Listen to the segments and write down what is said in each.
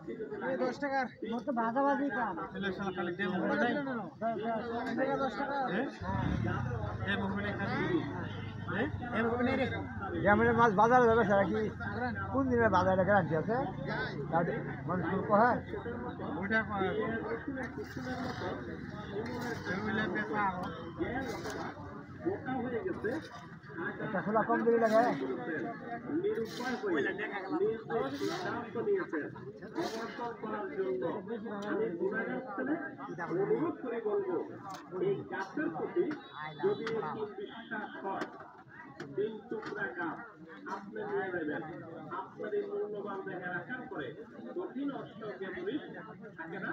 10 টাকার মতো ভাজাভাজি কাম ছেলে শালা খালি ডেম হবে নাই 10 টাকা ডেম হবে নাই খালি আমরা মাছ বাজারে যাবে সারা কি কোন দিনে বাজারে গ্যারান্টি আছে মানুষ কয় ওইটা কয় এগুলা বেচা একটা খোলা কম দিলে লাগে দিন টুকরা কাপ আপনি নিয়ে নেবেন আপনাদের মূল্যবান দেখা রাখার পরে কঠিন অষ্টকে মরিচ থাকে না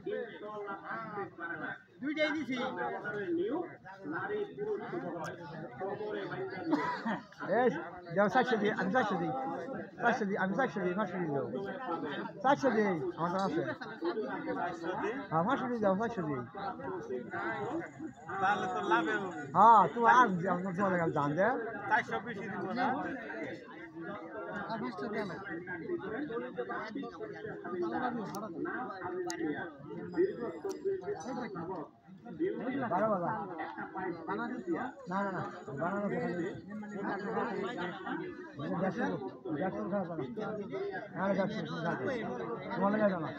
ইনশাআল্লাহ থাকতে পারে না দুইটাই দিছি ব্যবহারের নিয়ম নারী পুরুষ উভয় খবরে বাইন্দা দিবে এই দাও সাক্ষী দি আমি সাক্ষী দি আমি সাক্ষী দি মাসি দিও সাক্ষী দি আমার আছে হ্যাঁ মাসি দি দাও সাক্ষী দি তাহলে তো লাভে হবে হ্যাঁ তুমি আর তোমার কাছে জান দে 400 বেশি দিব না আর 20 টাকা দাও বারো বাবা বানানো না না না বানানো দেখো খারাপ না দেখো তোমার লাগে না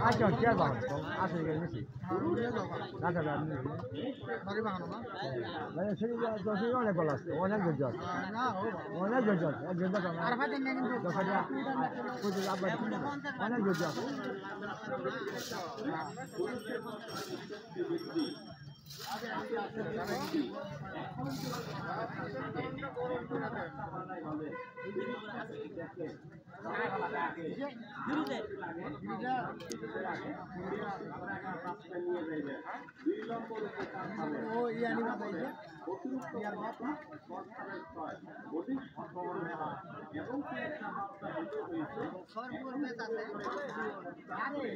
আচ্ছা কি আর বাবা আসলে গেছি না না বাড়ি বাগানো না মানে সেই দশই অনেক গলা আছে অনেক ধৈর্য আছে না অনেক ধৈর্য আছে ধৈর্য আর ফাটেন না কিন্তু দশটা পুজো আবার অনেক ধৈর্য আছে ও ইয়ানি বাতাইছে ইয়ার বাপ এবং সরপুর মেত আছে আসলে